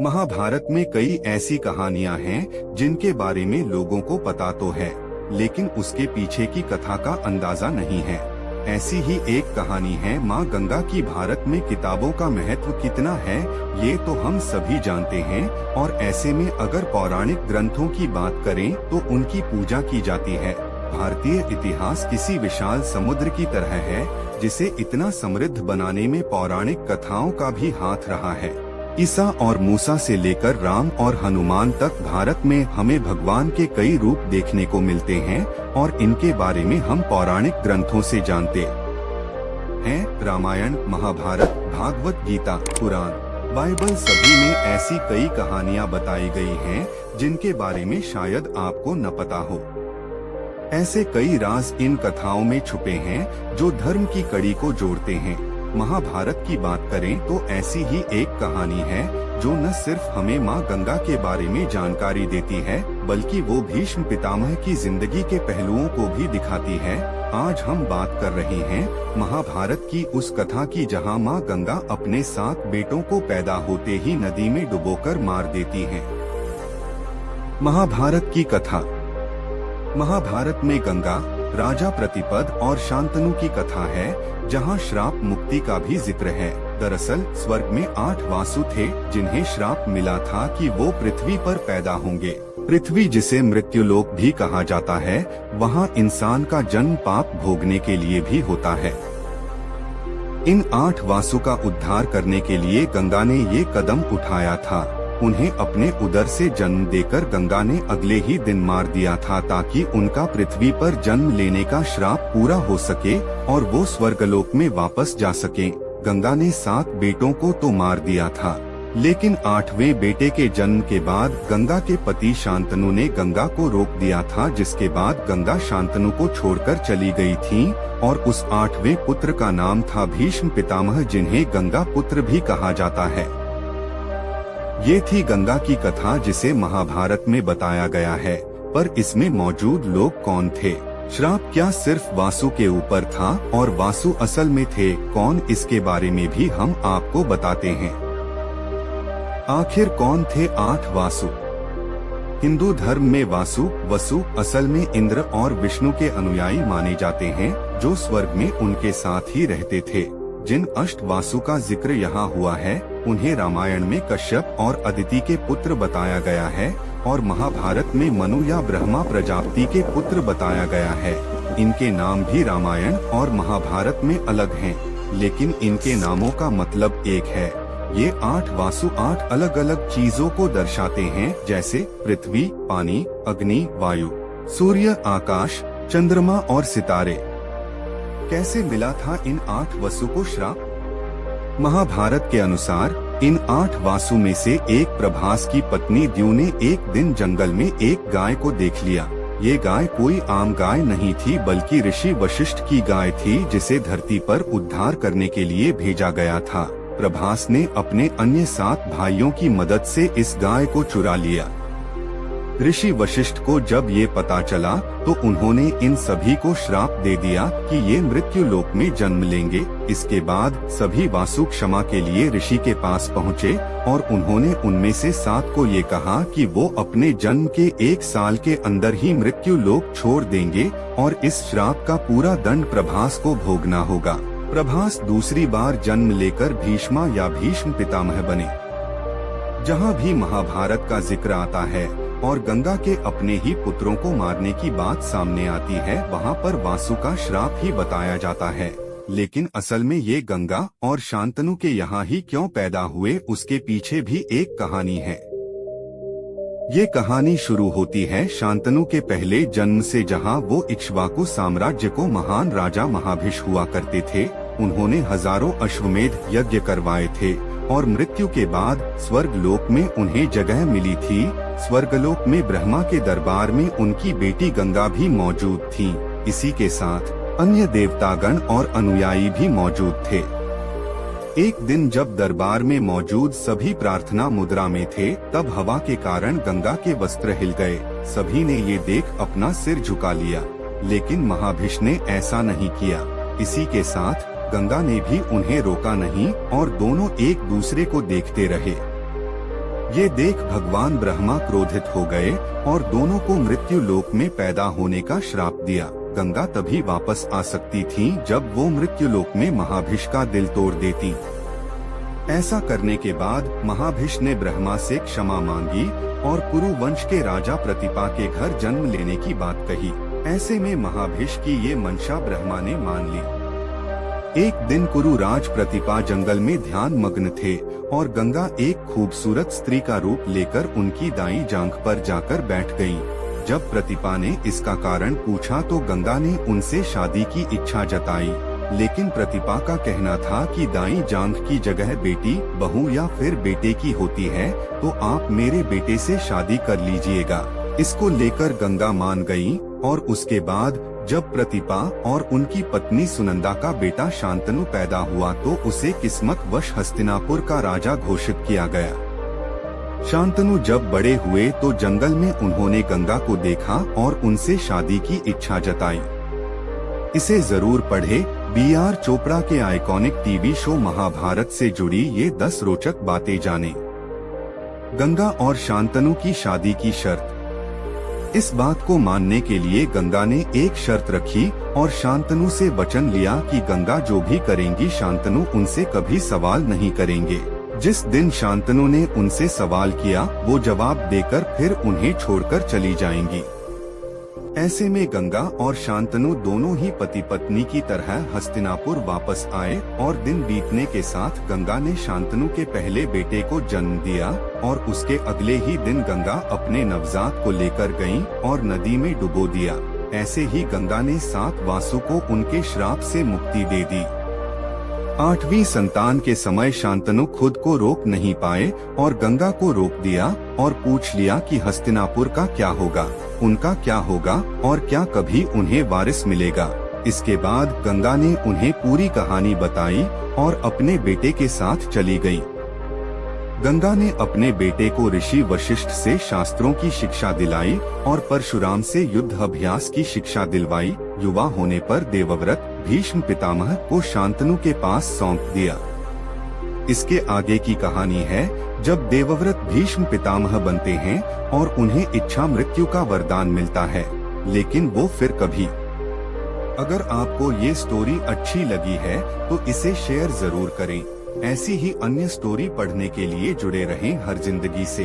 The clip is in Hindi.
महाभारत में कई ऐसी कहानियां हैं जिनके बारे में लोगों को पता तो है, लेकिन उसके पीछे की कथा का अंदाजा नहीं है। ऐसी ही एक कहानी है माँ गंगा की। भारत में किताबों का महत्व कितना है ये तो हम सभी जानते हैं, और ऐसे में अगर पौराणिक ग्रंथों की बात करें तो उनकी पूजा की जाती है। भारतीय इतिहास किसी विशाल समुद्र की तरह है जिसे इतना समृद्ध बनाने में पौराणिक कथाओं का भी हाथ रहा है। ईसा और मूसा से लेकर राम और हनुमान तक भारत में हमें भगवान के कई रूप देखने को मिलते हैं, और इनके बारे में हम पौराणिक ग्रंथों से जानते हैं। रामायण, महाभारत, भागवत गीता, पुराण, बाइबल सभी में ऐसी कई कहानियां बताई गई हैं जिनके बारे में शायद आपको न पता हो। ऐसे कई राज इन कथाओं में छुपे हैं जो धर्म की कड़ी को जोड़ते हैं। महाभारत की बात करें तो ऐसी ही एक कहानी है जो न सिर्फ हमें माँ गंगा के बारे में जानकारी देती है, बल्कि वो भीष्म पितामह की जिंदगी के पहलुओं को भी दिखाती है। आज हम बात कर रहे हैं महाभारत की उस कथा की जहाँ माँ गंगा अपने 7 बेटों को पैदा होते ही नदी में डुबोकर मार देती है। महाभारत की कथा। महाभारत में गंगा, राजा प्रतिपद और शांतनु की कथा है, जहां श्राप मुक्ति का भी जिक्र है। दरअसल स्वर्ग में 8 वासु थे जिन्हें श्राप मिला था कि वो पृथ्वी पर पैदा होंगे। पृथ्वी, जिसे मृत्युलोक भी कहा जाता है, वहां इंसान का जन्म पाप भोगने के लिए भी होता है। इन 8 वासु का उद्धार करने के लिए गंगा ने ये कदम उठाया था। उन्हें अपने उदर से जन्म देकर गंगा ने अगले ही दिन मार दिया था, ताकि उनका पृथ्वी पर जन्म लेने का श्राप पूरा हो सके और वो स्वर्गलोक में वापस जा सके। गंगा ने 7 बेटों को तो मार दिया था, लेकिन 8वें बेटे के जन्म के बाद गंगा के पति शांतनु ने गंगा को रोक दिया था, जिसके बाद गंगा शांतनु को छोड़कर चली गई थी, और उस 8वें पुत्र का नाम था भीष्म पितामह, जिन्हें गंगा पुत्र भी कहा जाता है। ये थी गंगा की कथा जिसे महाभारत में बताया गया है, पर इसमें मौजूद लोग कौन थे? श्राप क्या सिर्फ वासु के ऊपर था, और वासु असल में थे कौन? इसके बारे में भी हम आपको बताते हैं। आखिर कौन थे 8 वासु? हिंदू धर्म में वासु, वसु असल में इंद्र और विष्णु के अनुयायी माने जाते हैं, जो स्वर्ग में उनके साथ ही रहते थे। जिन अष्ट वासु का जिक्र यहाँ हुआ है, उन्हें रामायण में कश्यप और अदिति के पुत्र बताया गया है, और महाभारत में मनु या ब्रह्मा प्रजापति के पुत्र बताया गया है। इनके नाम भी रामायण और महाभारत में अलग हैं, लेकिन इनके नामों का मतलब एक है। ये 8 वासु 8 अलग अलग चीजों को दर्शाते हैं, जैसे पृथ्वी, पानी, अग्नि, वायु, सूर्य, आकाश, चंद्रमा और सितारे। कैसे मिला था इन 8 वासु को श्राप? महाभारत के अनुसार इन 8 वासु में से एक प्रभास की पत्नी द्यू ने एक दिन जंगल में एक गाय को देख लिया। ये गाय कोई आम गाय नहीं थी, बल्कि ऋषि वशिष्ठ की गाय थी, जिसे धरती पर उद्धार करने के लिए भेजा गया था। प्रभास ने अपने अन्य 7 भाइयों की मदद से इस गाय को चुरा लिया। ऋषि वशिष्ठ को जब ये पता चला तो उन्होंने इन सभी को श्राप दे दिया कि ये मृत्यु लोक में जन्म लेंगे। इसके बाद सभी वासु क्षमा के लिए ऋषि के पास पहुँचे, और उन्होंने उनमें से 7 को ये कहा कि वो अपने जन्म के 1 साल के अंदर ही मृत्यु लोक छोड़ देंगे, और इस श्राप का पूरा दंड प्रभास को भोगना होगा। प्रभास दूसरी बार जन्म लेकर भीष्मा या भीष्म पितामह बने। जहाँ भी महाभारत का जिक्र आता है और गंगा के अपने ही पुत्रों को मारने की बात सामने आती है, वहाँ पर वासु का श्राप ही बताया जाता है। लेकिन असल में ये गंगा और शांतनु के यहाँ ही क्यों पैदा हुए, उसके पीछे भी एक कहानी है। ये कहानी शुरू होती है शांतनु के पहले जन्म से, जहाँ वो इक्ष्वाकु साम्राज्य को महान राजा महाभिष हुआ करते थे। उन्होंने हजारों अश्वमेध यज्ञ करवाए थे, और मृत्यु के बाद स्वर्ग लोक में उन्हें जगह मिली थी। स्वर्गलोक में ब्रह्मा के दरबार में उनकी बेटी गंगा भी मौजूद थी। इसी के साथ अन्य देवतागण और अनुयायी भी मौजूद थे। एक दिन जब दरबार में मौजूद सभी प्रार्थना मुद्रा में थे, तब हवा के कारण गंगा के वस्त्र हिल गए। सभी ने ये देख अपना सिर झुका लिया, लेकिन महाभिष ने ऐसा नहीं किया। इसी के साथ गंगा ने भी उन्हें रोका नहीं, और दोनों एक दूसरे को देखते रहे। ये देख भगवान ब्रह्मा क्रोधित हो गए और दोनों को मृत्यु लोक में पैदा होने का श्राप दिया। गंगा तभी वापस आ सकती थी जब वो मृत्यु लोक में महाभिष का दिल तोड़ देती। ऐसा करने के बाद महाभिष ने ब्रह्मा से क्षमा मांगी और कुरु वंश के राजा प्रतिपा के घर जन्म लेने की बात कही। ऐसे में महाभिष की ये मंशा ब्रह्मा ने मान ली। एक दिन कुरु राज प्रतिपा जंगल में ध्यान मग्न थे और गंगा एक खूबसूरत स्त्री का रूप लेकर उनकी दाईं जांघ पर जाकर बैठ गयी। जब प्रतिपा ने इसका कारण पूछा तो गंगा ने उनसे शादी की इच्छा जताई, लेकिन प्रतिपा का कहना था कि दाईं जांघ की जगह बेटी, बहू या फिर बेटे की होती है, तो आप मेरे बेटे से शादी कर लीजिएगा। इसको लेकर गंगा मान गई और उसके बाद जब प्रतिपा और उनकी पत्नी सुनंदा का बेटा शांतनु पैदा हुआ तो उसे किस्मत वश हस्तिनापुर का राजा घोषित किया गया। शांतनु जब बड़े हुए तो जंगल में उन्होंने गंगा को देखा और उनसे शादी की इच्छा जताई। इसे जरूर पढ़े। B.R. चोपड़ा के आइकॉनिक टीवी शो महाभारत से जुड़ी ये 10 रोचक बातें जाने। गंगा और शांतनु की शादी की शर्त। इस बात को मानने के लिए गंगा ने एक शर्त रखी और शांतनु से वचन लिया कि गंगा जो भी करेंगी शांतनु उनसे कभी सवाल नहीं करेंगे। जिस दिन शांतनु ने उनसे सवाल किया वो जवाब देकर फिर उन्हें छोड़कर चली जाएंगी। ऐसे में गंगा और शांतनु दोनों ही पति पत्नी की तरह हस्तिनापुर वापस आए और दिन बीतने के साथ गंगा ने शांतनु के पहले बेटे को जन्म दिया और उसके अगले ही दिन गंगा अपने नवजात को लेकर गईं और नदी में डुबो दिया। ऐसे ही गंगा ने 7 वासु को उनके श्राप से मुक्ति दे दी। 8वीं संतान के समय शांतनु खुद को रोक नहीं पाए और गंगा को रोक दिया और पूछ लिया कि हस्तिनापुर का क्या होगा, उनका क्या होगा और क्या कभी उन्हें वारिस मिलेगा। इसके बाद गंगा ने उन्हें पूरी कहानी बताई और अपने बेटे के साथ चली गई। गंगा ने अपने बेटे को ऋषि वशिष्ठ से शास्त्रों की शिक्षा दिलाई और परशुराम से युद्ध अभ्यास की शिक्षा दिलवाई। युवा होने पर देवव्रत भीष्म पितामह को शांतनु के पास सौंप दिया। इसके आगे की कहानी है जब देवव्रत भीष्म पितामह बनते हैं और उन्हें इच्छा मृत्यु का वरदान मिलता है, लेकिन वो फिर कभी। अगर आपको ये स्टोरी अच्छी लगी है तो इसे शेयर जरूर करें। ऐसी ही अन्य स्टोरी पढ़ने के लिए जुड़े रहें हर जिंदगी से।